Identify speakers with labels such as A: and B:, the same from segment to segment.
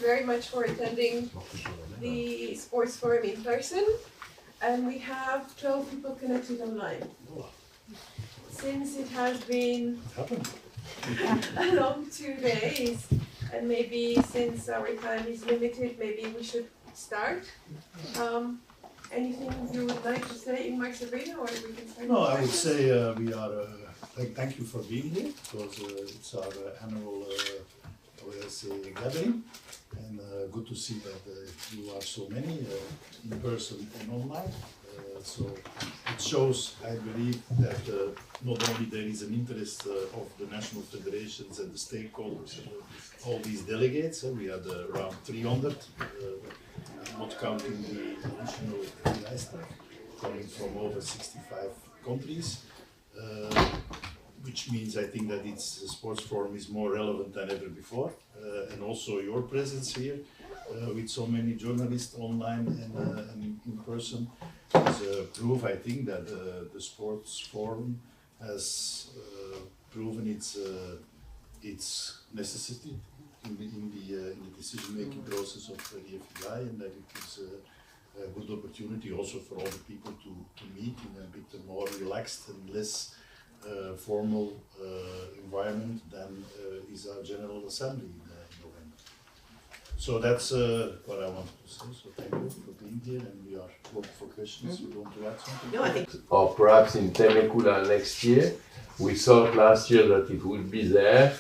A: very much for attending the sports forum in person. And we have 12 people connected online. Since it has been a long 2 days, and maybe since our time is limited, maybe we should start. Anything you would like to say in Sabrina, or we can start?
B: No, I would say we are, thank you for being here, because it's our annual gathering, and good to see that you are so many in person and online. So it shows, I believe, that not only there is an interest of the national federations and the stakeholders, all these delegates. We had around 300, not counting the additional FEI staff, coming from over 65 countries, which means I think that the sports forum is more relevant than ever before, and also your presence here with so many journalists online and in person is proof, I think, that the sports forum has proven its necessity in the decision-making process of the FEI, and that it is a good opportunity also for all the people to meet in a bit more relaxed and less formal environment than is our General Assembly in November. So that's what I wanted to say. So thank you for being here, and we are open for questions. You want to add something?
A: No, I think.
C: Or perhaps in Temecula next year. We thought last year that it would be there.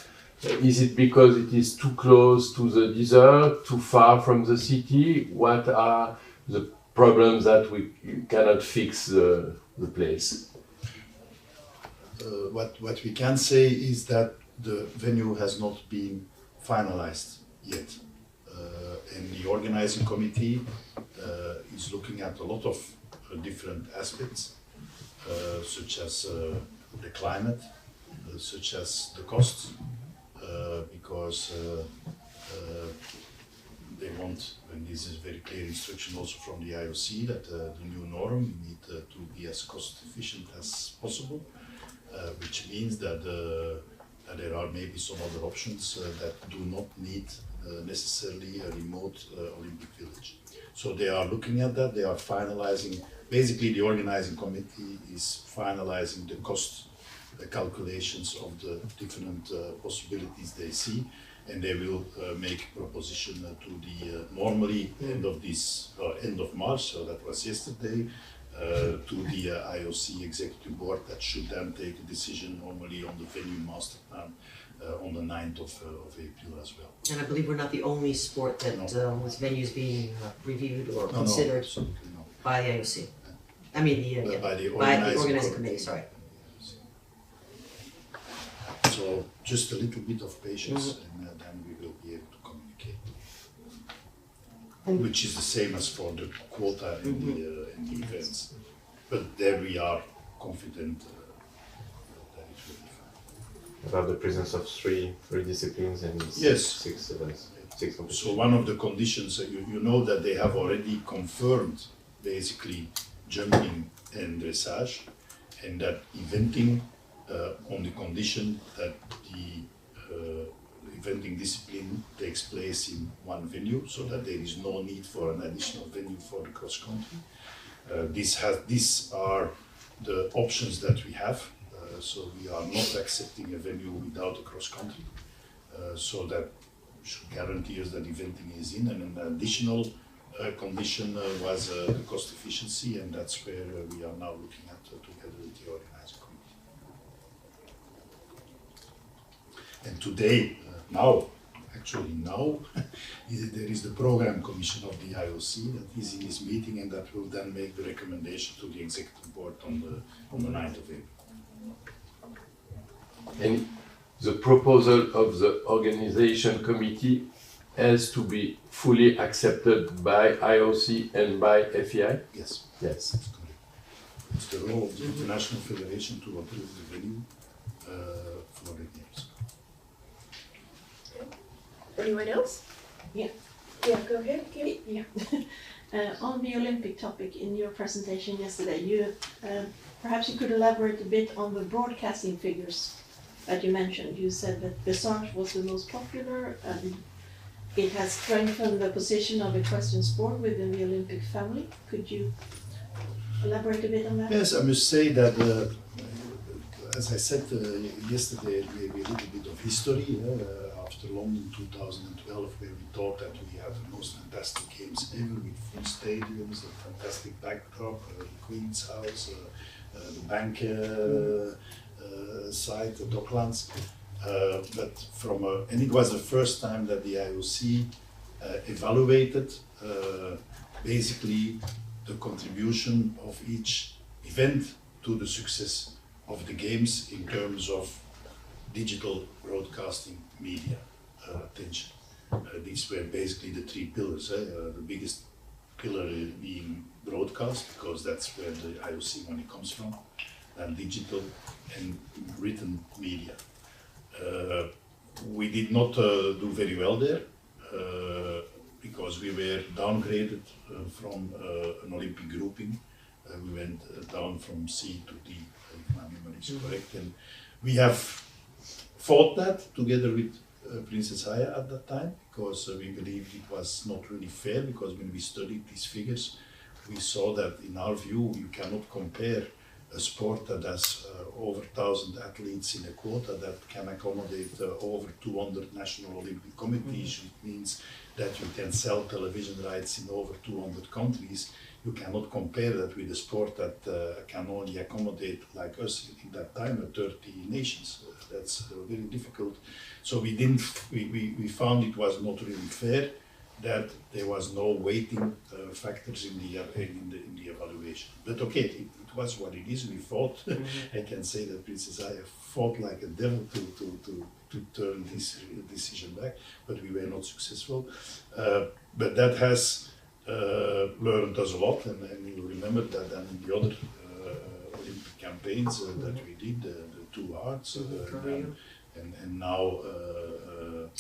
C: Is it because it is too close to the desert, too far from the city? What are the problems that we cannot fix the place?
B: What we can say is that the venue has not been finalized yet. And the organizing committee is looking at a lot of different aspects, such as the climate, such as the costs, because they want, and this is very clear instruction also from the IOC, that the new norm need to be as cost efficient as possible, which means that there are maybe some other options that do not need necessarily a remote Olympic village. So they are looking at that, they are finalizing, basically the organizing committee is finalizing the cost calculations of the different possibilities they see, and they will make a proposition to the normally end of March, so that was yesterday, to the IOC executive board that should then take a decision normally on the venue master plan on the 9th of April as well.
D: And I believe we're not the only sport that with venues being reviewed or considered by the IOC. I mean, by the organizing committee, sorry.
B: So just a little bit of patience, and then we will be able to communicate. Which is the same as for the quota in the events. But there we are confident that it will be fine.
C: About the presence of three disciplines and six events.
B: So one of the conditions, you know that they have already confirmed basically jumping and dressage, and that eventing on the condition that the eventing discipline takes place in one venue, so that there is no need for an additional venue for the cross country. These are the options that we have. So we are not accepting a venue without a cross country. So that should guarantee us that eventing is in, and an additional condition was the cost efficiency, and that's where we are now looking at together with the organizing committee. And today, now, there is the program commission of the IOC that is in this meeting, and that will then make the recommendation to the executive board on the 9th of April.
C: And the proposal of the organization committee has to be fully accepted by IOC and by FEI?
B: Yes.
C: Yes.
B: That's correct. It's the role of the International Federation to approve the venue for the games.
A: Anyone else?
E: Yeah.
A: Yeah, go ahead, Kate.
E: Yeah. On the Olympic topic in your presentation yesterday, you perhaps you could elaborate a bit on the broadcasting figures that you mentioned. You said that Dressage was the most popular, it has strengthened the position of equestrian sport within the Olympic family. Could you elaborate a bit on that?
B: Yes, I must say that, as I said yesterday, maybe a little bit of history. After London 2012, where we thought that we had the most fantastic games ever, with full stadiums, a fantastic backdrop, the Queen's House, the bank site, the Docklands. And it was the first time that the IOC evaluated basically the contribution of each event to the success of the games in terms of digital broadcasting media attention. These were basically the three pillars. The biggest pillar being broadcast, because that's where the IOC money comes from, and digital and written media. We did not do very well there because we were downgraded from an Olympic grouping. We went down from C to D, if my memory is correct. And we have fought that together with Princess Aya at that time, because we believed it was not really fair, because when we studied these figures, we saw that in our view you cannot compare a sport that has over 1,000 athletes in a quota that can accommodate over 200 national Olympic committees, which means that you can sell television rights in over 200 countries. You cannot compare that with a sport that can only accommodate, like us in that time, 30 nations. That's very difficult. So we found it was not really fair that there was no weighting factors in the evaluation. But okay, it was what it is. We fought. I can say that Princess Aya fought like a devil to turn this decision back, but we were not successful. But that has learned us a lot, and you remember that then in the other Olympic campaigns that we did, the two arts, and now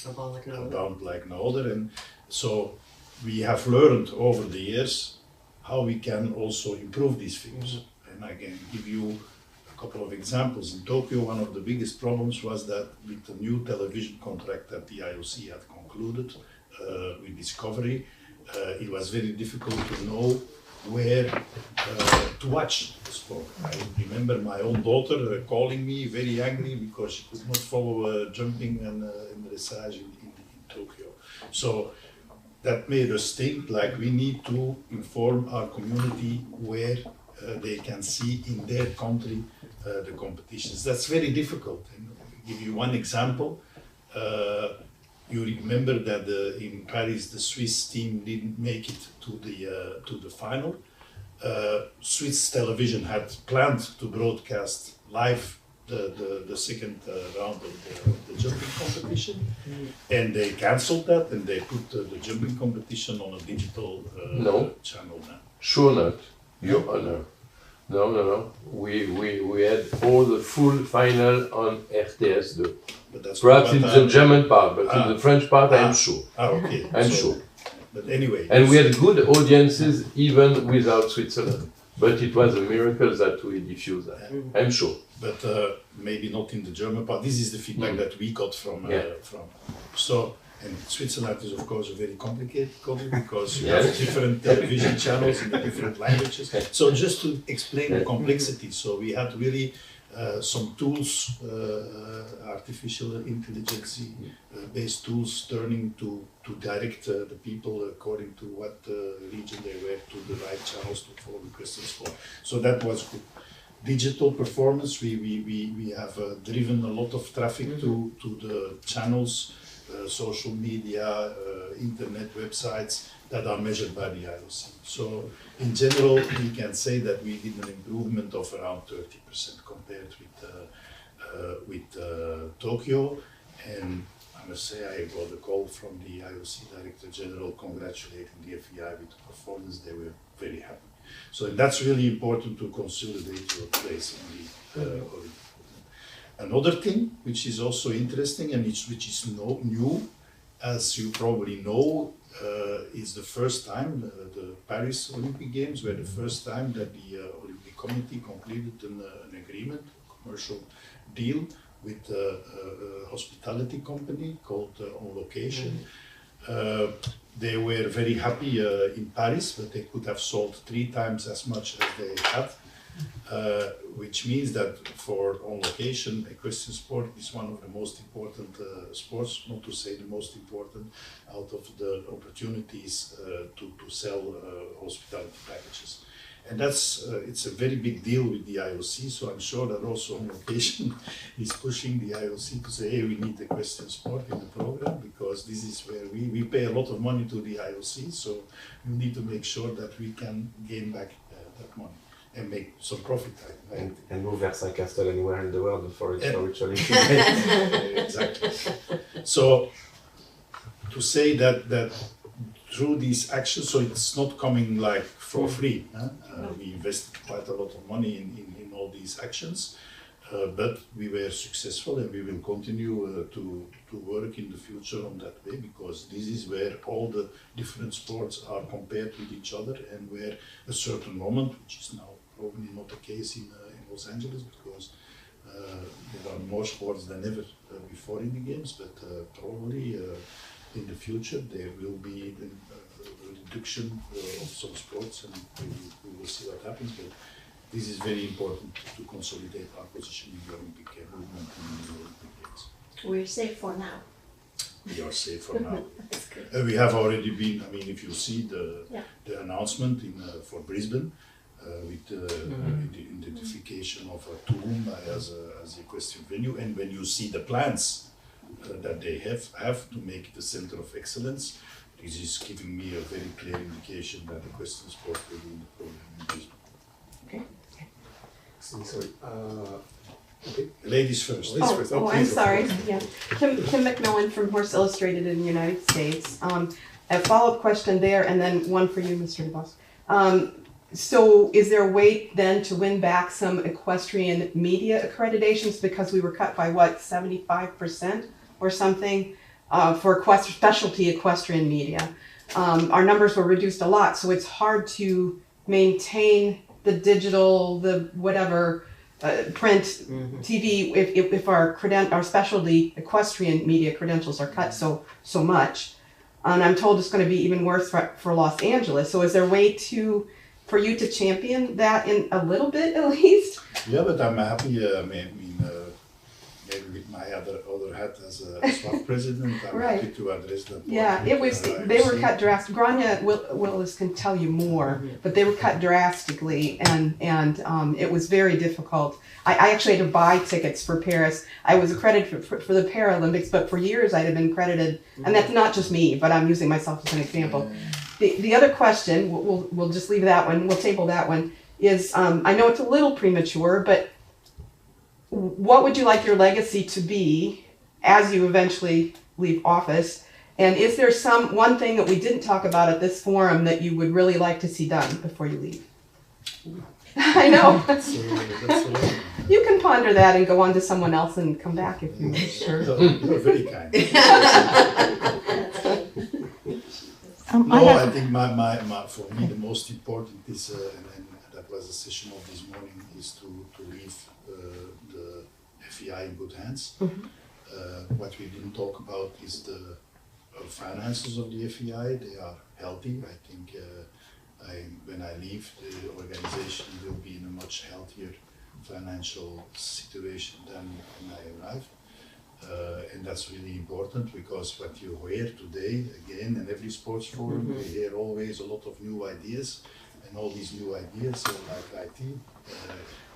B: Abound Like No Other. And so we have learned over the years how we can also improve these figures. And I can give you a couple of examples. In Tokyo, one of the biggest problems was that with the new television contract that the IOC had concluded with Discovery, it was very difficult to know where to watch the sport. I remember my own daughter calling me very angry because she could not follow jumping and dressage in Tokyo. So that made us think like we need to inform our community where they can see in their country the competitions. That's very difficult. And I'll give you one example. You remember that in Paris the Swiss team didn't make it to the final. Swiss television had planned to broadcast live the second round of the jumping competition, and they cancelled that and they put the jumping competition on a digital channel now.
C: Sure not, Your Honor. No. We had all the full final on RTS2. Perhaps in the German part, but in the French part, I'm sure.
B: Okay.
C: I'm sure.
B: But anyway.
C: And we had good audiences even without Switzerland. But it was a miracle that we diffused that. I'm sure.
B: But maybe not in the German part. This is the feedback that we got from. So, and Switzerland is of course a very complicated country because you have different television channels in the different languages. So just to explain the complexity, so we had really some tools, artificial intelligence based tools, turning to direct the people according to what region they were to the right channels to follow the questions for. So that was good. Digital performance, we have driven a lot of traffic to the channels, social media, internet websites that are measured by the IOC. So in general, we can say that we did an improvement of around 30% compared with Tokyo. And I must say I got a call from the IOC Director General congratulating the FEI with the performance. They were very happy. So that's really important to consolidate your place in the Olympic. Another thing which is also interesting and which is new, as you probably know, is the first time the Paris Olympic Games were the first time that the Olympic Committee concluded an agreement, a commercial deal with a hospitality company called On Location, They were very happy in Paris, but they could have sold 3 times as much as they had, which means that for on location, equestrian sport is one of the most important sports, not to say the most important, out of the opportunities to sell hospitality packages. And that's it's a very big deal with the IOC, so I'm sure that also on location is pushing the IOC to say, hey, we need equestrian sport in the program, because this is where we pay a lot of money to the IOC, so we need to make sure that we can gain back that money and make some profit.
F: And move Versailles Castle anywhere in the world for its original
B: Exactly. So to say that through these actions, so it's not coming like for free. We invested quite a lot of money in all these actions, but we were successful, and we will continue to work in the future on that way, because this is where all the different sports are compared with each other, and where a certain moment, which is now probably not the case in Los Angeles, because there are more sports than ever before in the games, but probably in the future there will be a reduction of some sports, and we will see what happens. But this is very important to consolidate our position in the Olympic movement and in the Olympic Games.
E: We're safe for now.
B: We are safe for now.
E: That's good.
B: We have already been, I mean, if you see the announcement for Brisbane, with the identification of a tomb as the equestrian venue, and when you see the plans that they have to make it a center of excellence, this is giving me a very clear indication that equestrian sport will be in the program in Brisbane.
F: Okay. Sorry. Okay.
B: Ladies first.
G: I'm sorry. Yeah. Kim McMillan from Horse Illustrated in the United States. A follow-up question there, and then one for you, Mr. DeVos. So is there a way then to win back some equestrian media accreditations, because we were cut by what, 75% or something for specialty equestrian media? Our numbers were reduced a lot, so it's hard to maintain the digital, the whatever, print, TV, if our specialty equestrian media credentials are cut so much. And I'm told it's going to be even worse for Los Angeles. So is there a way for you to champion that in a little bit at least?
B: Yeah, but I'm happy. Maybe with my other hat as a SWAT president, I'm happy to address that.
G: Yeah, it was. They were cut drastically. Grania Willis can tell you more, but they were cut drastically, and it was very difficult. I actually had to buy tickets for Paris. I was accredited for the Paralympics, but for years I had been credited, and that's not just me, but I'm using myself as an example. The other question, we'll just leave that one, we'll table that one, is I know it's a little premature, but what would you like your legacy to be as you eventually leave office? And is there one thing that we didn't talk about at this forum that you would really like to see done before you leave? I know. You can ponder that and go on to someone else and come back if you wish. Sure.
B: You're very kind. I think for me the most important is, and that was the session of this morning, is to leave the FEI in good hands. What we didn't talk about is the finances of the FEI. They are healthy. I think when I leave, the organization will be in a much healthier financial situation than when I arrived. And that's really important, because what you hear today, again, in every sports forum, we hear always a lot of new ideas, and all these new ideas, like IT,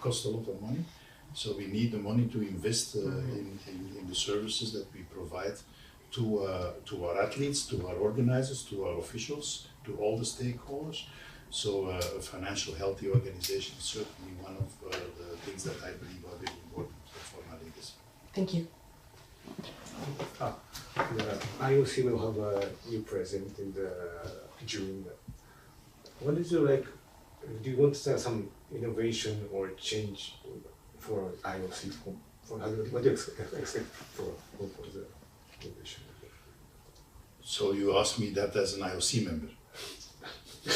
B: cost a lot of money. So we need the money to invest in the services that we provide to our athletes, to our organizers, to our officials, to all the stakeholders. So a financial healthy organization is certainly one of the things that I believe are very important for my legacy.
G: Thank you.
F: The IOC will have a new president in June. What is your do you want to have some innovation or change for IOC? What do you expect for the innovation?
B: So you asked me that as an IOC member?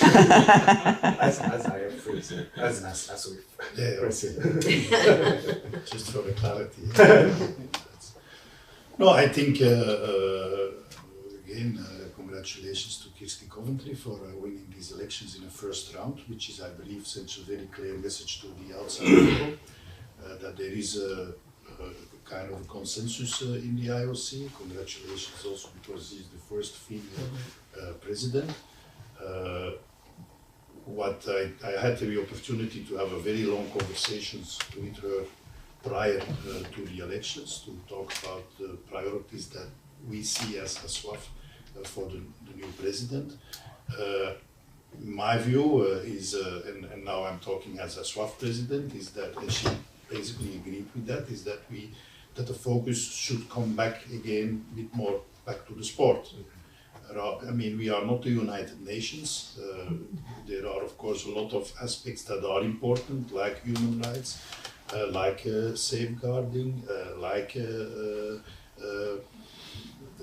F: as I have phrased, as we
B: just for the clarity. No, I think again, congratulations to Kirsty Coventry for winning these elections in the first round, which is, I believe, sends a very clear message to the outside world that there is a kind of a consensus in the IOC. Congratulations also because she's the first female president. I had the opportunity to have a very long conversations with her prior to the elections to talk about the priorities that we see as SWAF for the new president. My view is, and now I'm talking as a SWAF president, is that, and she basically agreed with that, is that that the focus should come back again a bit more back to the sport. I mean, we are not the United Nations. There are, of course, a lot of aspects that are important, like human rights, like safeguarding, like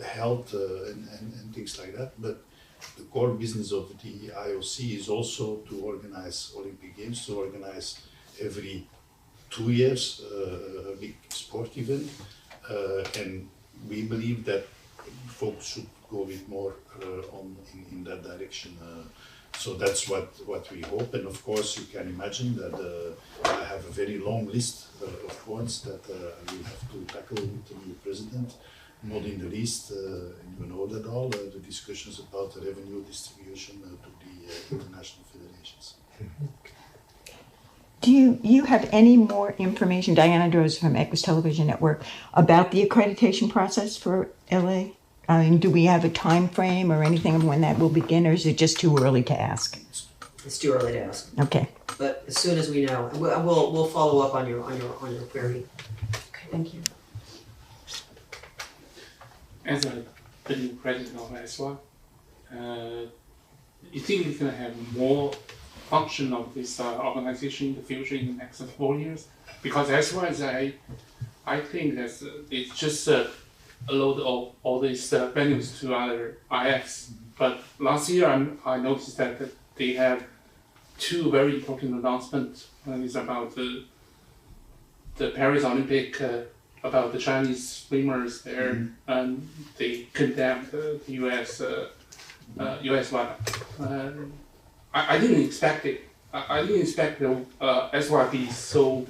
B: health and things like that. But the core business of the IOC is also to organize Olympic Games, to organize every 2 years a big sport event. And we believe that focus should go a bit more in that direction. So that's what we hope. And of course, you can imagine that I have a very long list of points that I will have to tackle with the new president. Not in the least, you know that all, the discussions about the revenue distribution to the international federations.
H: Do you have any more information, Diana Droz from EQUUS Television Network, about the accreditation process for LA? I mean, do we have a time frame or anything of when that will begin, or is it just too early to ask?
D: It's too early to ask.
H: Okay.
D: But as soon as we know, we'll follow up on your query.
G: Okay, thank you.
I: As the new president of SWAF, you think it's going to have more function of this organization in the future in the next 4 years? Because as far as I think that it's just a load of all these venues to other IFs. But last year I noticed that they have 2 very important announcements. One is about the Paris Olympic, about the Chinese swimmers there, and they condemned the US one. I didn't expect it. I didn't expect the SYB so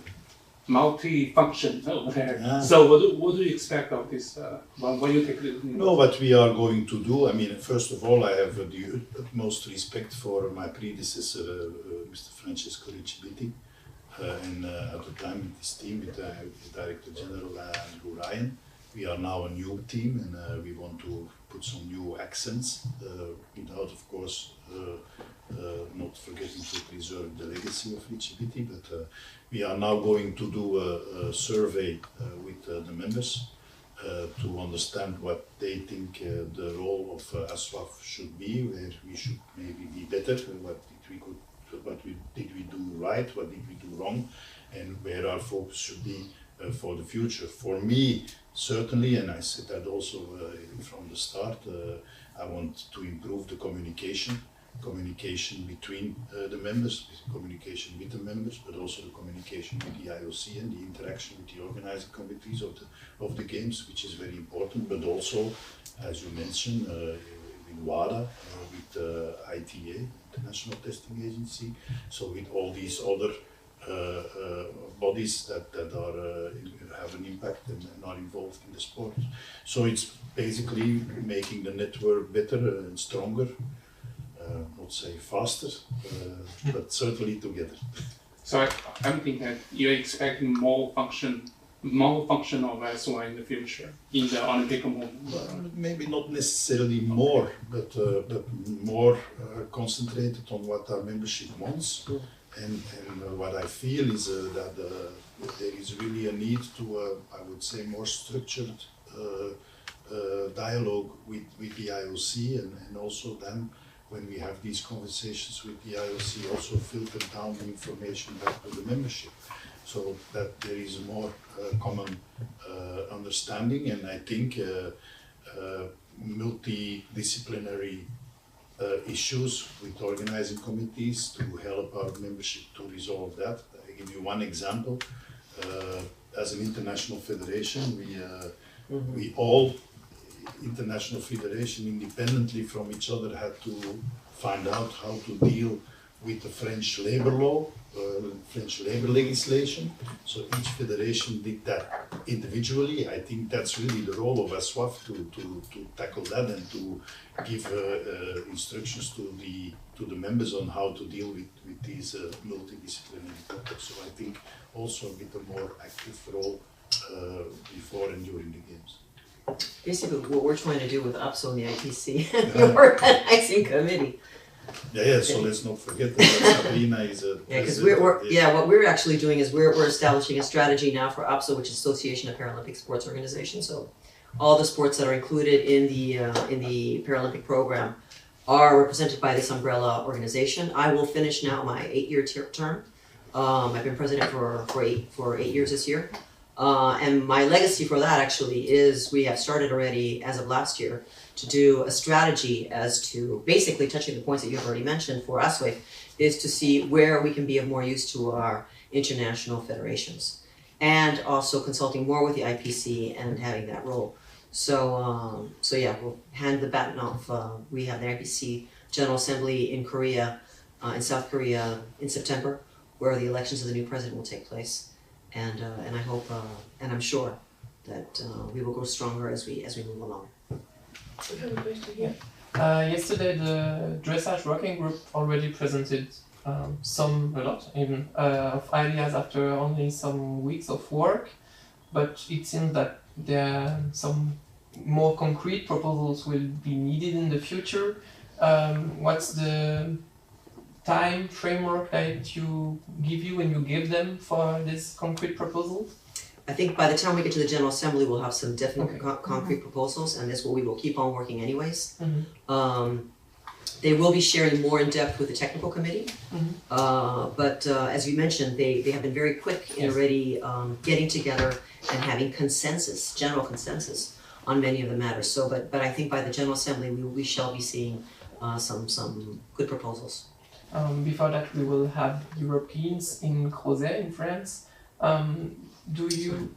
I: multi-function over there. Yeah. So what do you expect of this when you take it?
B: No, what we are going to do, I mean, first of all, I have the utmost respect for my predecessor, Mr. Francesco Riccibitti, and at the time with his team, with the Director General Andrew Ryan. We are now a new team, and we want to put some new accents, without, of course, not forgetting to preserve the legacy of Riccibitti, but we are now going to do a survey with the members to understand what they think the role of SWAF should be, where we should maybe be better, what did we do right, what did we do wrong, and where our focus should be for the future. For me, certainly, and I said that also from the start, I want to improve the communication between the members, communication with the members, but also the communication with the IOC and the interaction with the organizing committees of the games, which is very important, but also, as you mentioned, with WADA, with ITA, International Testing Agency, so with all these other bodies that are have an impact and are involved in the sport. So it's basically making the network better and stronger. Not say faster, but certainly together.
I: So I'm thinking that you're expecting more function of SOI in the future in the Olympic movement.
B: Well, maybe not necessarily more, but more concentrated on what our membership wants. And what I feel is that there is really a need to, I would say, more structured dialogue with the IOC, and also then when we have these conversations with the IOC, also filter down the information back to the membership, so that there is a more common understanding. And I think multidisciplinary issues with organizing committees to help our membership to resolve that. I give you one example. As an international federation, we all international federation, independently from each other, had to find out how to deal with the French labor law, French labor legislation. So each federation did that individually. I think that's really the role of ASWAF to tackle that and to give instructions to the members on how to deal with these multidisciplinary topics. So I think also a bit more active role before and during the games.
D: Basically, what we're trying to do with UPSO and the IPC, the organizing committee.
B: Yeah, so let's not forget that Sabrina is a
D: because what we're actually doing is we're establishing a strategy now for UPSO, which is Association of Paralympic Sports Organizations. So all the sports that are included in the Paralympic program are represented by this umbrella organization. I will finish now my 8-year term. I've been president for 8 years this year. And my legacy for that actually is we have started already as of last year to do a strategy as to basically touching the points that you've already mentioned for ASWAF, is to see where we can be of more use to our international federations and also consulting more with the IPC and having that role. So yeah, we'll hand the baton off. We have the IPC General Assembly in Korea, in South Korea in September, where the elections of the new president will take place. And I hope, and I'm sure that we will grow stronger as we move along.
A: We have a question here.
J: Yesterday, the dressage working group already presented a lot even of ideas after only some weeks of work, but it seems that there are some more concrete proposals will be needed in the future. What's the time framework that you when you give them for this concrete proposals?
D: I think by the time we get to the General Assembly, we'll have some definite concrete proposals, and this we will keep on working anyways. They will be sharing more in depth with the technical committee, but as you mentioned, they have been very quick in already getting together and having consensus, general consensus on many of the matters. So, but I think by the General Assembly, we shall be seeing some good proposals.
J: Before that, we will have Europeans in Rosa in France. Do you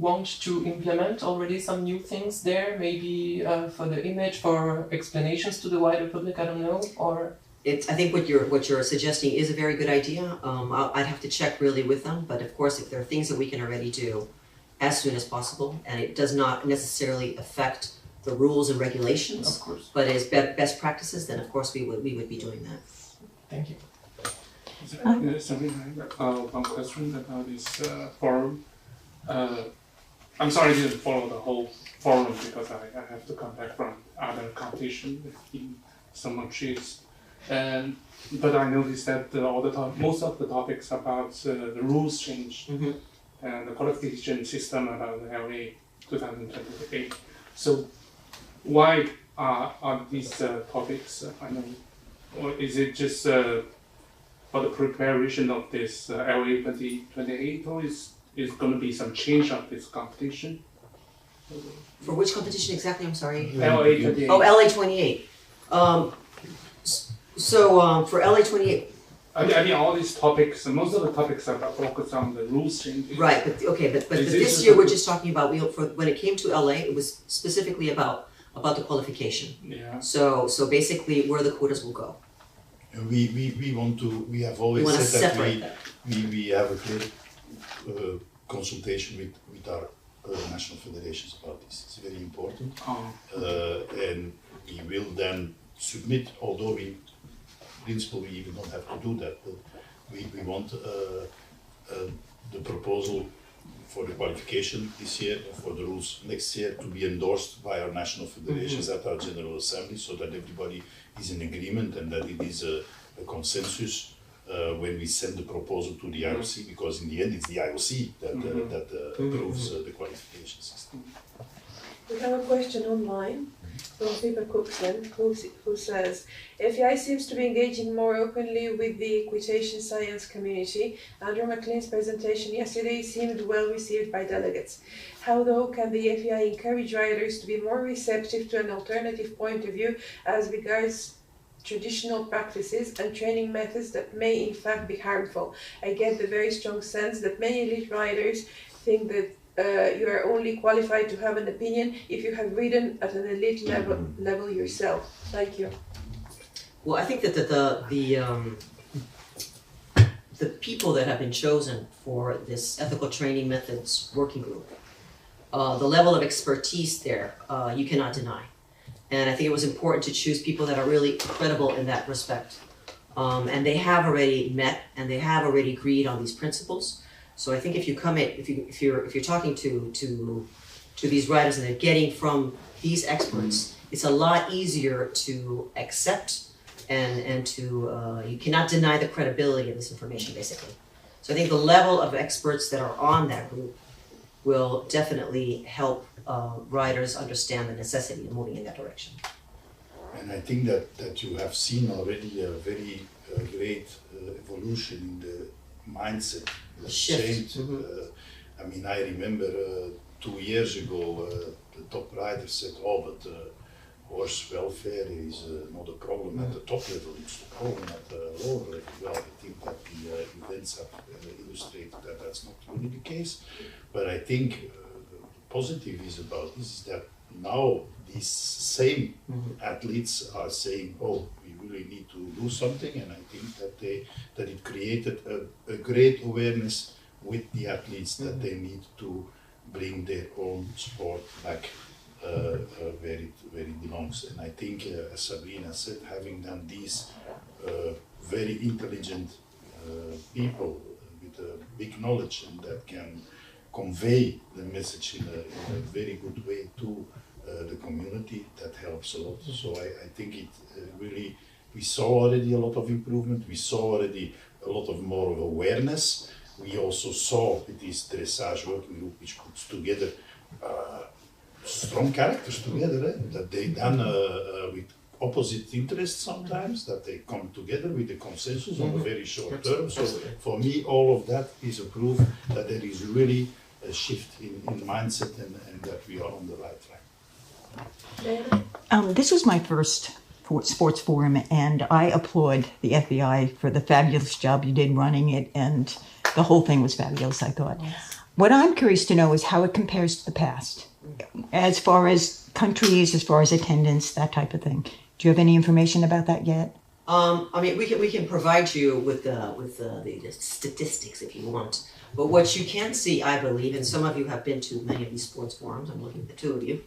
J: want to implement already some new things there? Maybe for the image, for explanations to the wider public. I don't know. Or
D: I think what you're suggesting is a very good idea. I'd have to check really with them, but of course, if there are things that we can already do as soon as possible, and it does not necessarily affect the rules and regulations,
J: of course,
D: but as best practices, then of course we would be doing that.
J: Thank you.
I: Sorry, one question about this forum. I'm sorry I didn't follow the whole forum because I have to come back from other competition in so much years. But I noticed that most of the topics about the rules change and the qualification system about the LA 2028. So why are these topics? I know, or is it just for the preparation of this LA 2028, or is going to be some change of this competition?
D: For which competition exactly? I'm sorry.
I: LA 28.
D: Oh, LA 28. For LA 28.
I: I mean, all these topics, most of the topics are focused on the rules changes.
D: Right, but this year we're just talking about when it came to LA, it was specifically about the qualification.
I: Yeah.
D: So basically, where the quotas will go.
B: We have always said that we have a clear consultation with our national federations about this. It's very important. And we will then submit, although in principle we even don't have to do that, but we want the proposal for the qualification this year and for the rules next year to be endorsed by our national federations at our General Assembly, so that everybody is in agreement and that it is a consensus when we send the proposal to the IOC, because in the end it's the IOC that approves the qualification system.
A: We have a question online from Pippa Cookson, who says, FEI seems to be engaging more openly with the equitation science community. Andrew McLean's presentation yesterday seemed well received by delegates. How, though, can the FEI encourage riders to be more receptive to an alternative point of view as regards traditional practices and training methods that may in fact be harmful? I get the very strong sense that many elite riders think that you are only qualified to have an opinion if you have ridden at an elite level yourself. Thank you.
D: Well, I think that the people that have been chosen for this ethical training methods working group, the level of expertise there, you cannot deny. And I think it was important to choose people that are really credible in that respect. And they have already met and they have already agreed on these principles. So I think if you come in, if you're talking to these writers and they're getting from these experts, it's a lot easier to accept and to you cannot deny the credibility of this information basically. So I think the level of experts that are on that group will definitely help writers understand the necessity of moving in that direction.
B: And I think that you have seen already a very great evolution in the mindset, the change. I mean, I remember 2 years ago, the top writer said, "Oh, but horse welfare is not a problem at the top level; it's a problem at the lower level." Well, I think that the events have illustrated that that's not really the case. But I think the positive is about this is that now these same athletes are saying, "Oh, we really need to do something," and I think that it created a great awareness with the athletes that they need to bring their own sport back where it belongs. And I think, as Sabrina said, having done these very intelligent people with a big knowledge and that can convey the message in a very good way to the community, that helps a lot. So I think it really, we saw already a lot of improvement, we saw already a lot of more of awareness. We also saw with this dressage working group, which puts together strong characters together, that they done with opposite interests sometimes, that they come together with a consensus on a very short term. So for me, all of that is a proof that there is really a shift in mindset and that we are on the right track.
H: This is my first sports forum, and I applaud the FEI for the fabulous job you did running it, and the whole thing was fabulous, I thought. Yes. What I'm curious to know is how it compares to the past, as far as countries, as far as attendance, that type of thing. Do you have any information about that yet?
D: I mean, we can provide you with the statistics if you want. But what you can see, I believe, and some of you have been to many of these sports forums, I'm looking at the two of you,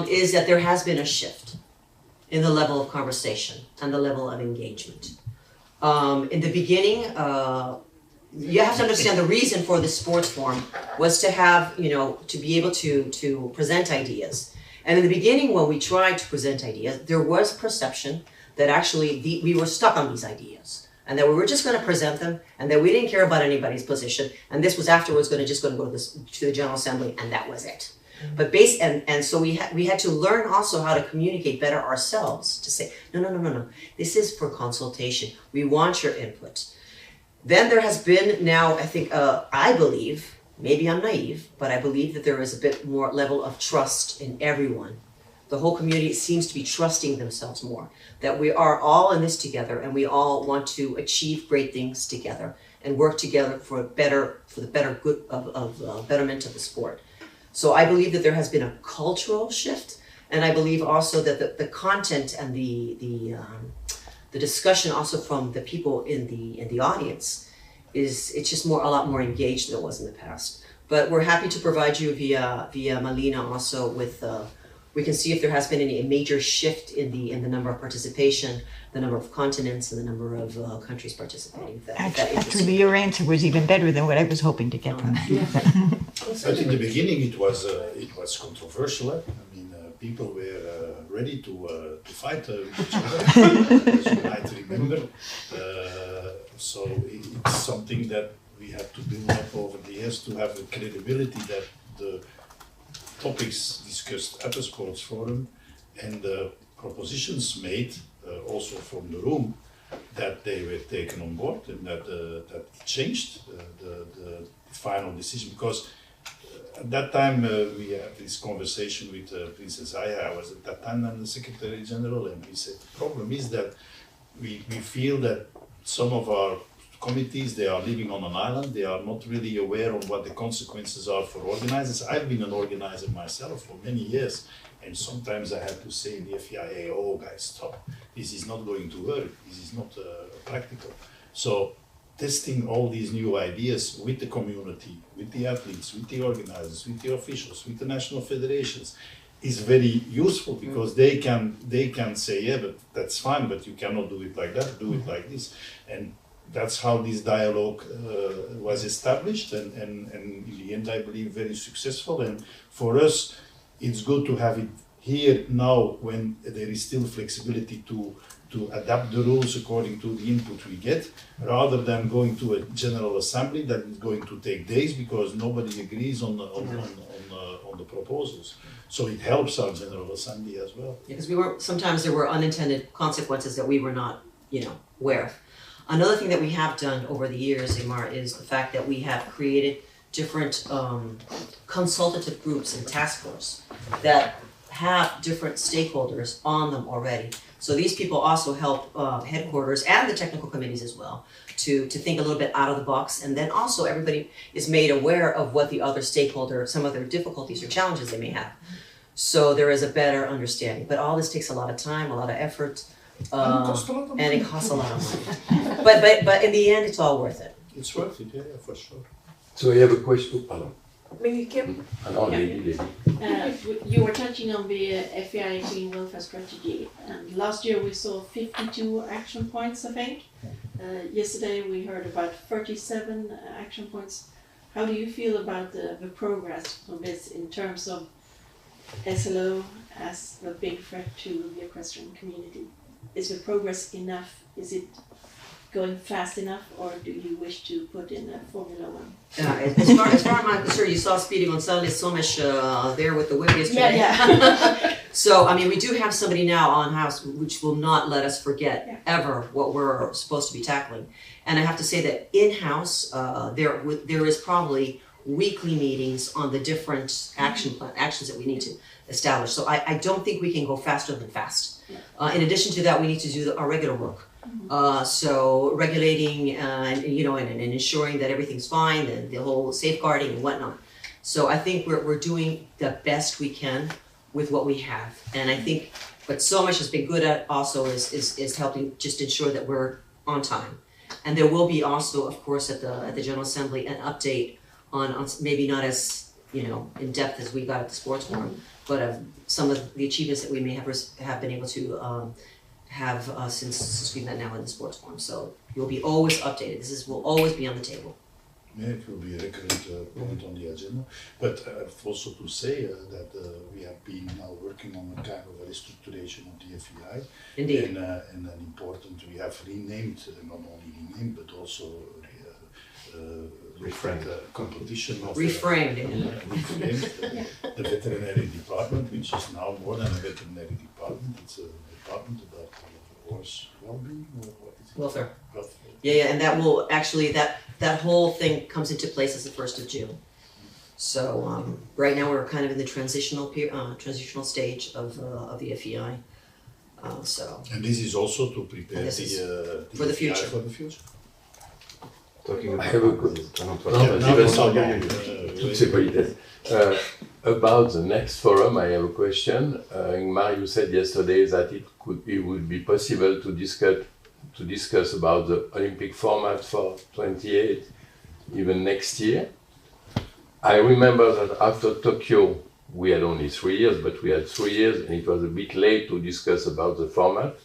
D: is that there has been a shift in the level of conversation and the level of engagement. In the beginning, you have to understand the reason for the sports forum was to have, to be able to present ideas. And in the beginning, when we tried to present ideas, there was perception that actually we were stuck on these ideas and that we were just going to present them and that we didn't care about anybody's position. And this was afterwards going to go to the General Assembly, and that was it. But so we had to learn also how to communicate better ourselves, to say, no, this is for consultation. We want your input. Then there has been now, I think, I believe, maybe I'm naive, but I believe that there is a bit more level of trust in everyone. The whole community seems to be trusting themselves more, that we are all in this together and we all want to achieve great things together and work together for the better good of betterment of the sport. So I believe that there has been a cultural shift, and I believe also that the content and the discussion also from the people in the audience it's just a lot more engaged than it was in the past. But we're happy to provide you via Malina also with we can see if there has been any major shift in the number of participation, the number of continents, and the number of countries participating.
H: Actually, your answer was even better than what I was hoping to get from that.
B: But in the beginning, it was controversial. I mean, people were ready to fight with each other, as you might remember. So it's something that we have to build up over the years to have the credibility that the topics discussed at the sports forum and the propositions made also from the room, that they were taken on board and that it changed the final decision. Because at that time we had this conversation with Princess Aya. I was at that time the Secretary General, and we said the problem is that we feel that some of our committees, they are living on an island, they are not really aware of what the consequences are for organizers. I've been an organizer myself for many years, and sometimes I had to say in the FEI, oh guys, stop, this is not going to work, this is not practical. So testing all these new ideas with the community, with the athletes, with the organizers, with the officials, with the national federations, is very useful, because they can say, yeah, but that's fine, but you cannot do it like that, do it like this. And that's how this dialogue was established, and in the end I believe very successful. And for us it's good to have it here now, when there is still flexibility to adapt the rules according to the input we get, rather than going to a general assembly that is going to take days because nobody agrees on the proposals. So it helps our general assembly as well.
D: Because sometimes there were unintended consequences that we were not, aware of. Another thing that we have done over the years, Imar, is the fact that we have created different consultative groups and task force that have different stakeholders on them already. So these people also help headquarters and the technical committees as well to think a little bit out of the box. And then also everybody is made aware of what the other stakeholder, some of their difficulties or challenges they may have. So there is a better understanding. But all this takes a lot of time, a lot of effort, and it costs a lot of money. But in the end, it's all worth it.
B: It's worth it, yeah, for sure.
C: So I have a question. Pardon.
A: Maybe Kim?
C: Lady.
E: You were touching on the FEI Green Welfare Strategy, and last year we saw 52 action points, I think. Yesterday we heard about 37 action points. How do you feel about the progress on this in terms of SLO as a big threat to the equestrian community? Is the progress enough? Is it going fast enough, or do you wish to put in a Formula One?
D: As far as I'm concerned, you saw speeding on Sunday so much there with the whip yesterday.
E: Yeah.
D: So, I mean, we do have somebody now on house which will not let us forget ever what we're supposed to be tackling. And I have to say that in-house, there is probably weekly meetings on the different actions that we need to establish. So I don't think we can go faster than fast. In addition to that, we need to do our regular work. So regulating and ensuring that everything's fine, and the whole safeguarding and whatnot. So I think we're doing the best we can with what we have. And I think what so much has been good at also is helping just ensure that we're on time. And there will be also, of course, at the General Assembly an update on maybe not as in depth as we got at the sports forum, but of some of the achievements that we may have been able to have since we met now in the sports forum. So you'll be always updated. Will always be on the table.
B: Yeah, it will be a recurrent point on the agenda. But also to say that we have been now working on a kind of a restructuration of the FEI.
D: Indeed.
B: And an important, we have renamed, not only renamed, but also
C: Reframed.
B: Competition of
D: Reframed.
B: The veterinary department, which is now more than a veterinary department. It's a department about horse well-being, or what is it?
D: Welfare. Yeah, and that will actually, that whole thing comes into place as the 1st of June. So right now we're kind of in the transitional stage of the FEI.
B: And this is also to prepare
D: for the future.
B: For the future.
C: Talking about, about the next forum, I have a question. Ingmar, you said yesterday that it would be possible to discuss about the Olympic format for 28, even next year. I remember that after Tokyo, we had only 3 years, but we had 3 years, and it was a bit late to discuss about the format.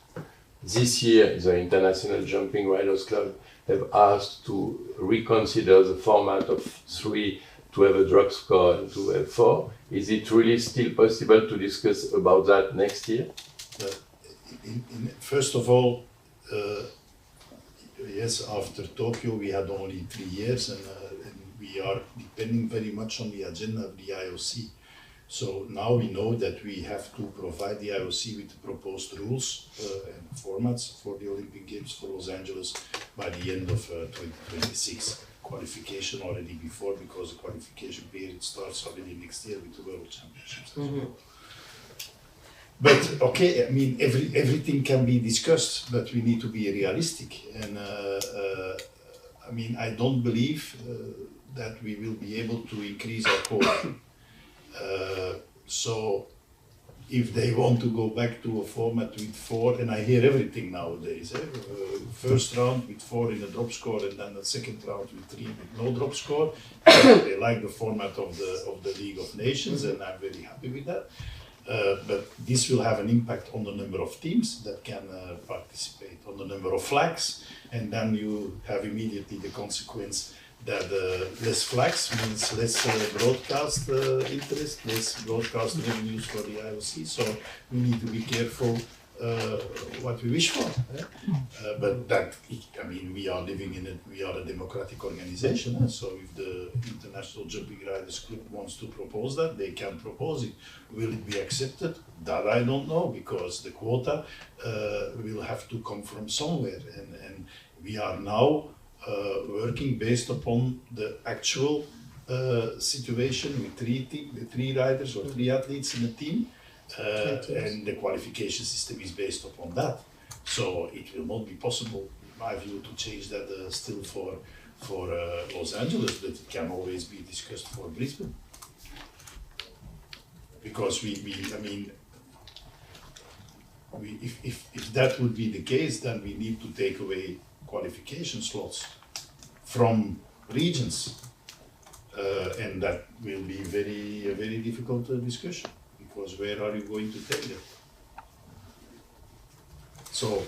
C: This year, the International Jumping Riders Club have asked to reconsider the format of 3 to have a drop score and to have 4. Is it really still possible to discuss about that next year?
B: First of all, yes, after Tokyo we had only 3 years, and we are depending very much on the agenda of the IOC. So now we know that we have to provide the IOC with the proposed rules and formats for the Olympic Games for Los Angeles by the end of 2026. Qualification already before, because the qualification period starts already next year with the World Championships. Mm-hmm. But okay, I mean, everything can be discussed, but we need to be realistic. And I mean, I don't believe that we will be able to increase our quota. So if they want to go back to a format with 4, and I hear everything nowadays, first round with 4 in a drop score, and then the second round with 3 with no drop score. They like the format of the League of Nations, and I'm very happy with that. But this will have an impact on the number of teams that can participate, on the number of flags, and then you have immediately the consequence that less flags means less broadcast interest, less broadcast revenues for the IOC. So we need to be careful what we wish for. But that, I mean, we are living in we are a democratic organization. So if the International Jumping Riders Club wants to propose that, they can propose it. Will it be accepted? That I don't know, because the quota will have to come from somewhere. And we are now working based upon the actual situation with 3 riders or 3 athletes in a team, and the qualification system is based upon that. So it will not be possible, in my view, to change that still for Los Angeles, but it can always be discussed for Brisbane. Because if that would be the case, then we need to take away qualification slots from regions, and that will be a very difficult discussion, because where are you going to take that? So,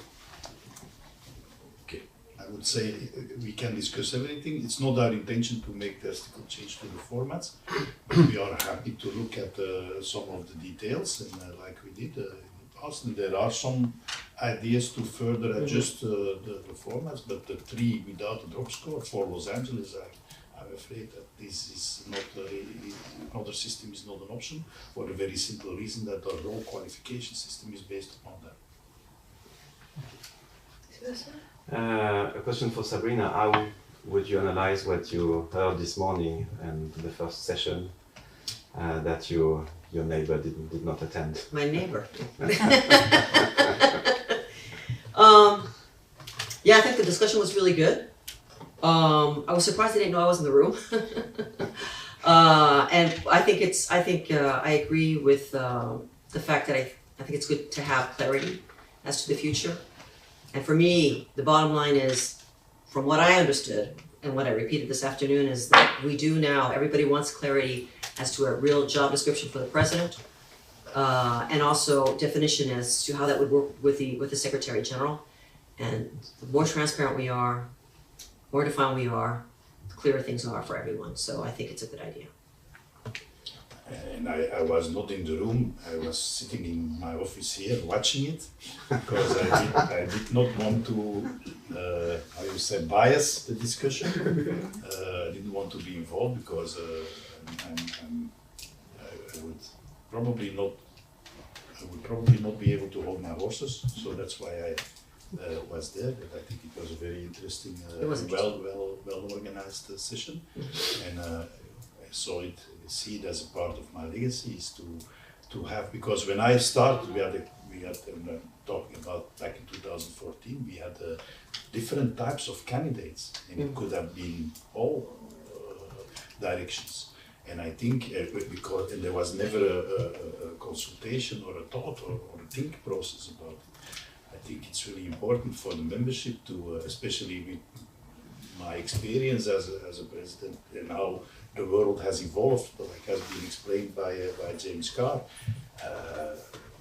B: okay, I would say we can discuss everything. It's not our intention to make drastic change to the formats, but we are happy to look at some of the details, and like we did and there are some ideas to further adjust the formats, but the 3 without a drop score for Los Angeles, I'm afraid that this is not another system is not an option, for a very simple reason that our whole qualification system is based upon that.
K: A question for Sabrina: how would you analyze what you heard this morning and the first session that your neighbor did not attend?
D: My neighbor. Yeah, I think the discussion was really good. I was surprised they didn't know I was in the room. And I agree with the fact that I think it's good to have clarity as to the future. And for me, the bottom line is, from what I understood and what I repeated this afternoon, is that we do now, everybody wants clarity as to a real job description for the president, and also definition as to how that would work with the Secretary General. And the more transparent we are, more defined we are, the clearer things are for everyone. So I think it's a good idea.
B: And I was not in the room, I was sitting in my office here watching it, because I did not want to, how you say, bias the discussion. I didn't want to be involved, because I would probably not be able to hold my horses, so that's why I was there. But I think it was a very interesting, well organized session, and I see it as a part of my legacy, is to have, because when I started, we had talking about back in 2014, we had different types of candidates, and it could have been all directions. And I think because there was never a consultation or a thought or a think process about it. I think it's really important for the membership to, especially with my experience as a president and how the world has evolved, like has been explained by James Carr.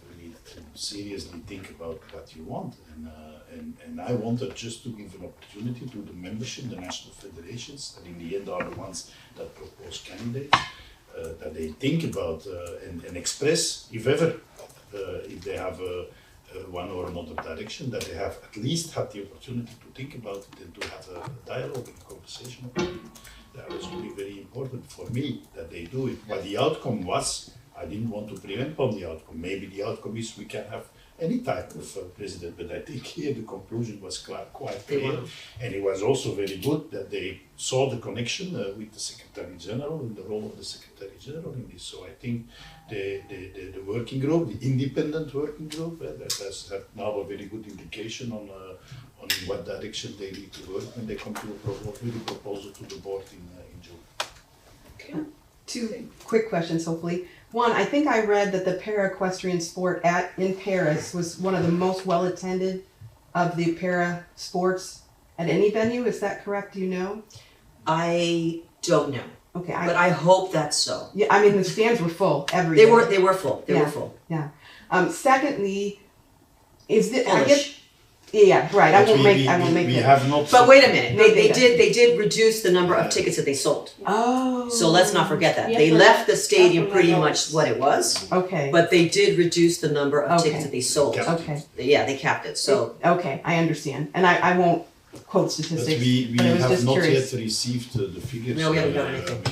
B: We need to seriously think about what you want, and I wanted just to give an opportunity to the membership, the national federations, that in the end are the ones that propose candidates, that they think about and express, if ever, if they have one or another direction, that they have at least had the opportunity to think about it and to have a dialogue and a conversation about it. That was really very important for me, that they do it. What the outcome was, I didn't want to prevent on the outcome. Maybe the outcome is we can have any type of president, but I think here the conclusion was quite
D: They
B: clear,
D: were.
B: and it was also very good that they saw the connection with the Secretary General and the role of the Secretary General in this. So I think the working group, the independent working group, that has had now a very good indication on what direction they need to work when they come to with a proposal to the board in June.
G: Two quick questions, hopefully. One, I think I read that the para-equestrian sport in Paris was one of the most well-attended of the para sports at any venue. Is that correct? Do you know?
D: I don't know,
G: Okay,
D: but I hope that's so.
G: yeah, I mean the stands were full every
D: They
G: day.
D: were full. They were
G: Yeah.
D: full.
G: Secondly, is this? I
D: Polish.
G: guess. Yeah, right. I
B: But
G: won't make.
B: we
G: that.
B: have not.
D: But wait a minute,
G: No data.
D: they did reduce the number of tickets that they sold.
G: Oh.
D: So let's not forget that.
E: Yeah,
D: They
E: but
D: left the stadium
E: that's
D: pretty
E: what I
D: much what it was,
G: Okay.
D: but they did reduce the number of
G: Okay.
D: tickets that they sold.
B: Yeah.
G: Okay.
D: Yeah, they capped it, so.
G: Okay, I understand, and I won't quote
B: But
G: statistics.
B: we
G: but I was
B: have
G: just
B: not
G: curious.
B: yet received the figures.
D: No, we haven't got anything.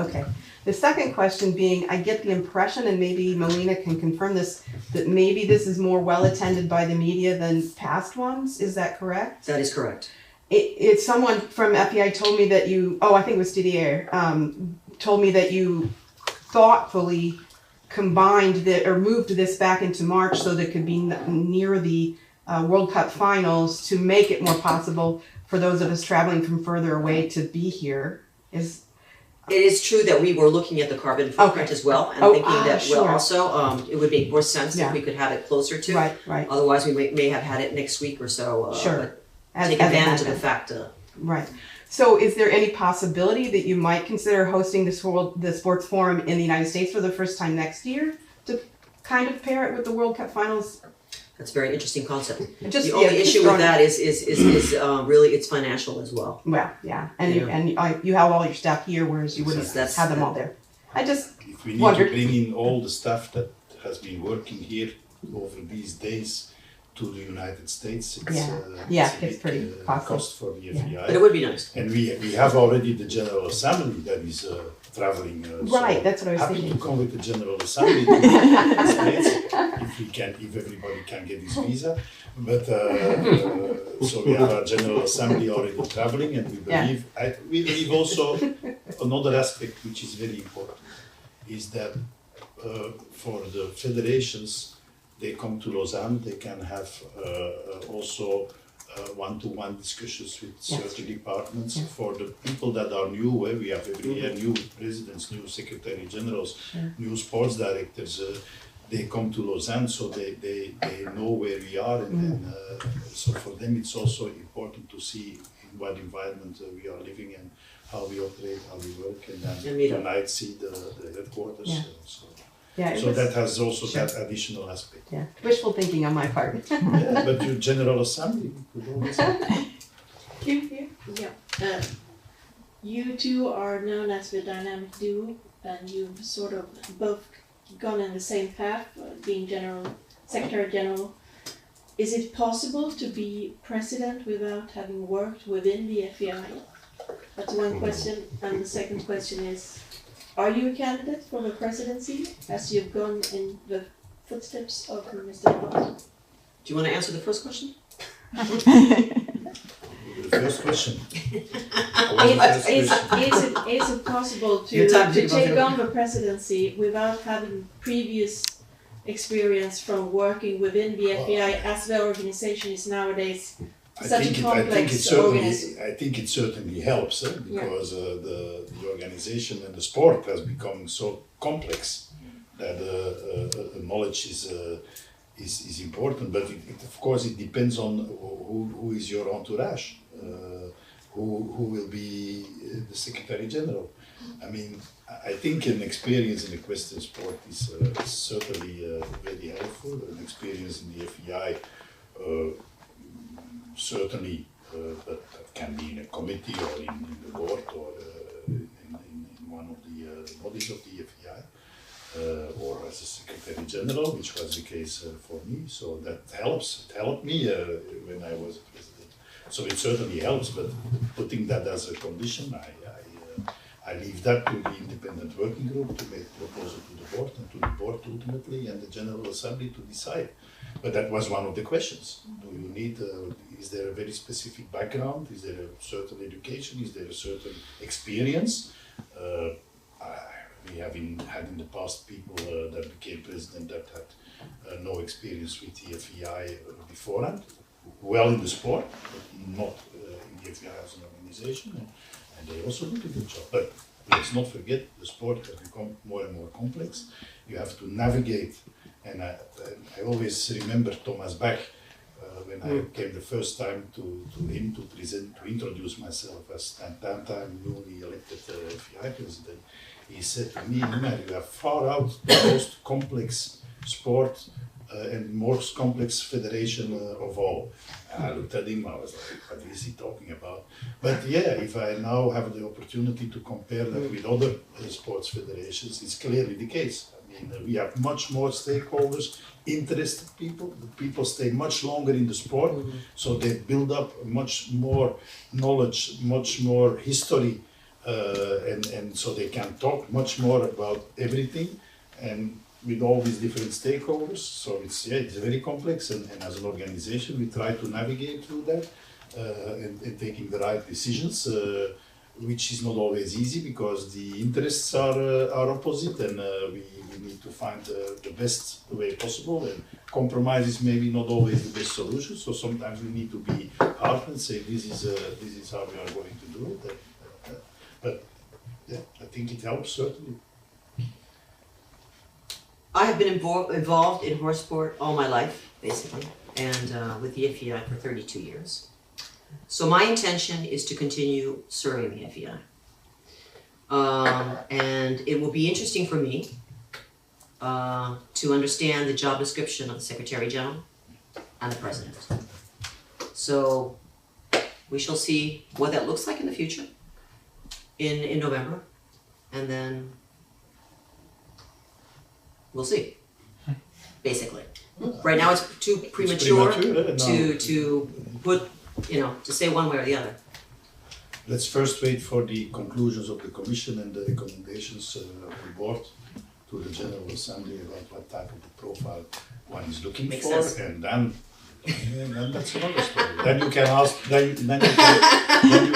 G: Okay. The second question being, I get the impression, and maybe Melina can confirm this, that maybe this is more well attended by the media than past ones. Is that correct?
D: That is correct.
G: It's someone from FEI told me that you. Oh, I think it was Didier. Told me that you thoughtfully combined that or moved this back into March so that it could be near the World Cup finals to make it more possible for those of us traveling from further away to be here.
D: It is true that we were looking at the carbon footprint
G: Okay.
D: as well, and thinking that
G: sure.
D: also, it would make more sense
G: Yeah.
D: if we could have it closer to.
G: Right.
D: Otherwise, we may have had it next week or so.
G: Sure.
D: But
G: As-
D: take
G: as it
D: advantage of
G: happened.
D: the fact.
G: Right. So is there any possibility that you might consider hosting the sports forum in the United States for the first time next year to kind of pair it with the World Cup finals?
D: That's a very interesting concept.
G: Just,
D: The only
G: just
D: issue with
G: throwing-
D: that is really it's financial as well.
G: Well, yeah, and
D: Yeah.
G: you have all your staff here, whereas you wouldn't
D: That's-
G: have them all there. I just
B: If we need
G: wondered.
B: to bring in all the staff that has been working here over these days to the United States, it's,
G: Yeah,
B: it's a
G: it's
B: big
G: pretty costly.
B: cost for the FEI.
D: But it would be nice.
B: And we have already the General Assembly that is traveling.
G: Right,
B: so
G: that's what I was
B: happy
G: thinking.
B: to come with the General Assembly to the United States if everybody can get his visa. But so we have our General Assembly already traveling, and we believe also another aspect which is very important is that for the federations, they come to Lausanne, they can have also one-to-one discussions with certain departments. For the people that are new, we have every year new presidents, new secretary generals, new sports directors. They come to Lausanne, so they know where we are, and so for them it's also important to see in what environment we are living and how we operate, how we work, and then tonight see the headquarters. So that has also that additional aspect.
G: Yeah, wishful thinking on my part.
B: Yeah, but your General Assembly could always
E: Yeah. You two are known as the dynamic duo, and you've sort of both gone in the same path, being Secretary General. Is it possible to be president without having worked within the FEI? That's one question. And the second question is, are you a candidate for the presidency as you've gone in the footsteps of Mr. Rosa?
D: Do you want to answer the first question?
B: The first question.
E: Is it possible
D: Your time
E: to
D: to
E: take
D: go.
E: on the presidency without having previous experience from working within the FEI as the organization is nowadays such a complex organism?
B: I think it certainly helps because the organization and the sport has become so complex that knowledge is important. But of course, it depends on who is your entourage, who will be the Secretary General. I mean, I think an experience in equestrian sport is certainly very helpful. An experience in the FEI, certainly, but that can be in a committee or in the board or in one of the bodies of the FEI, or as a Secretary General, which was the case for me. So that helps. It helped me when I was president. So it certainly helps, but putting that as a condition, I leave that to the independent working group to make proposal to the board and to the board ultimately and the General Assembly to decide. But that was one of the questions. Do you need, is there a very specific background? Is there a certain education? Is there a certain experience? We have had in the past people that became president that had no experience with the FEI beforehand, well in the sport, but not in the FEI as an organization, and they also did a good job. But let's not forget, the sport has become more and more complex. You have to navigate, and I always remember Thomas Bach, when I came the first time to him to introduce myself as 10-time newly elected FEI president. He said to me, "Nimer, you have far out the most complex sport and most complex federation of all." And I looked at him, I was like, what is he talking about? But yeah, if I now have the opportunity to compare that with other sports federations, it's clearly the case. I mean, we have much more stakeholders, interested people. The people stay much longer in the sport, so they build up much more knowledge, much more history, and so they can talk much more about everything, and with all these different stakeholders. So it's very complex, and as an organization we try to navigate through that and taking the right decisions, which is not always easy because the interests are opposite, and we need to find the best way possible, and compromise is maybe not always the best solution. So sometimes we need to be hard and say this is how we are going to do it. But yeah, I think it helps certainly.
D: I have been involved in horse sport all my life, basically, and with the FEI for 32 years. So my intention is to continue serving the FEI. And it will be interesting for me to understand the job description of the Secretary General and the President. So we shall see what that looks like in the future in November, and then we'll see, basically. Right now it's too premature to put, to say one way or the other.
B: Let's first wait for the conclusions of the Commission and the recommendations of the board to the General Assembly about what type of profile one is looking
D: Makes
B: for,
D: sense.
B: and then that's another story. Then you can ask, then you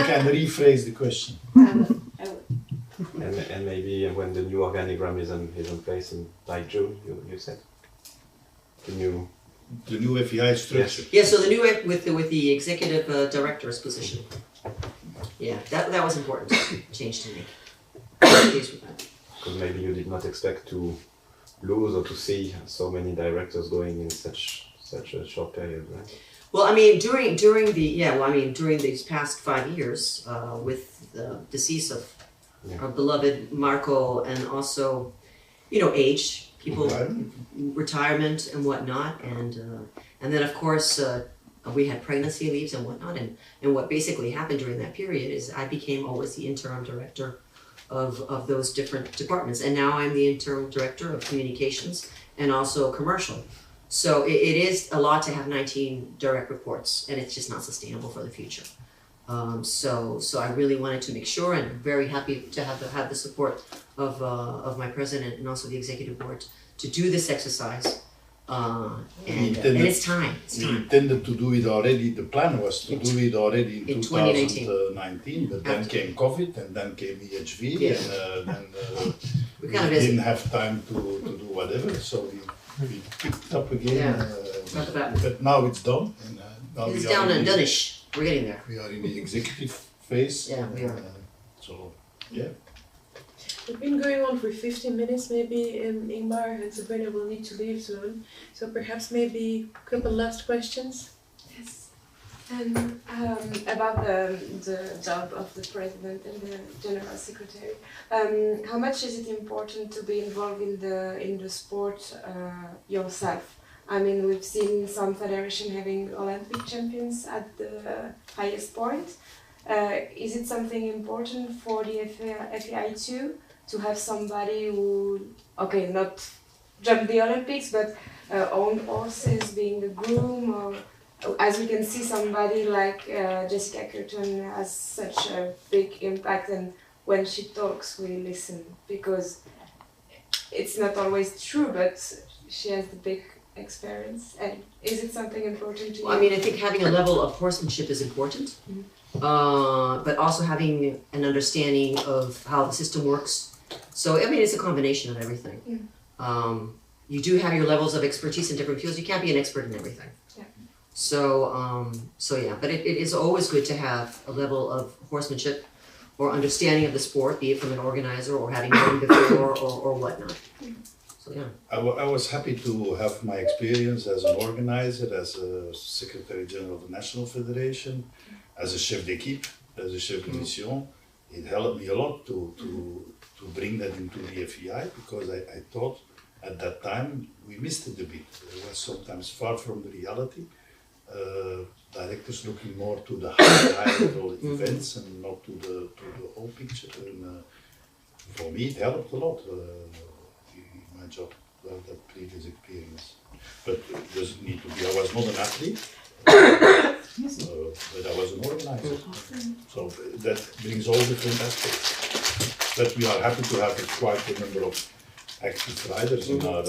B: can rephrase the question.
K: And maybe when the new organigram is in place by June, you said? The new
B: FEI structure.
D: Yeah, so the new, with the executive director's position. Yeah, that was important change to me.
K: Because maybe you did not expect to lose or to see so many directors going in such a short period, right?
D: Well, I mean, during these past 5 years, with the decease of our beloved Marco, and also, age, people, retirement and whatnot, and then of course we had pregnancy leaves and whatnot, and what basically happened during that period is I became always the interim director of those different departments, and now I'm the interim director of communications and also commercial. So it is a lot to have 19 direct reports, and it's just not sustainable for the future. So I really wanted to make sure, and I'm very happy to have the support of my president and also the executive board to do this exercise. And it's time.
B: We intended to do it already. The plan was to do it already in 2019, but then came COVID, and then came EHV, and then we didn't have time to do whatever. So we picked up again. But now it's done. And now
D: it's down and done-ish. We're getting there.
B: We are in the executive phase.
D: Yeah, we are.
B: So, yeah.
A: We've been going on for 15 minutes maybe, and Ingmar and Sabrina will need to leave soon. So perhaps maybe a couple last questions?
L: Yes. And about the job of the president and the general secretary, how much is it important to be involved in the sport yourself? I mean, we've seen some federation having Olympic champions at the highest point. Is it something important for the FEI too, to have somebody who, not jump the Olympics, but own horses, being the groom, or as we can see, somebody like Jessica Curtin has such a big impact and when she talks, we listen, because it's not always true, but she has the big experience. And is it something important to you?
D: Well, I mean, I think having a level of horsemanship is important, but also having an understanding of how the system works. So, I mean, it's a combination of everything. You do have your levels of expertise in different fields. You can't be an expert in everything.
L: Yeah.
D: So yeah, but it is always good to have a level of horsemanship or understanding of the sport, be it from an organizer or having done before or whatnot. So yeah.
B: I was happy to have my experience as an organizer, as a Secretary General of the National Federation, as a chef d'équipe, as a chef de mission. It helped me a lot to bring that into the FEI, because I thought at that time we missed it a bit. It was sometimes far from the reality. Directors looking more to the high level events and not to the whole picture. And for me, it helped a lot in my job, that previous experience. But it doesn't need to be. I was not an athlete, but I was an organizer. So that brings all different aspects. But we are happy to have quite a number of active riders in our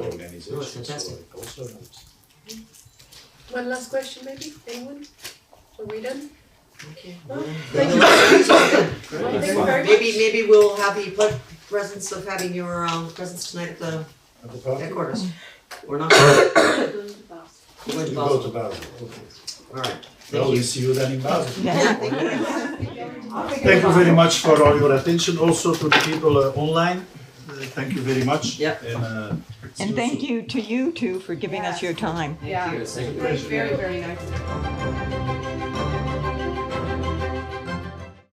B: organization.
D: Oh, it's fantastic.
B: So it also helps.
A: One last question, maybe? Anyone? Are we done?
D: Okay.
A: Well,
D: Thank
A: Thank you very much.
D: Maybe we'll have the presence of having your presence tonight at the headquarters. Or not? We're going to
B: You
D: Basel.
B: go to Basel. Okay.
D: All right.
B: Well, we see you then in Basel.
H: Yeah.
B: Thank you very much for all your attention. Also to the people online. Thank you very much.
D: Yep.
H: And thank you to you two for giving us your time.
G: Yeah,
B: It's a
G: very, very nice.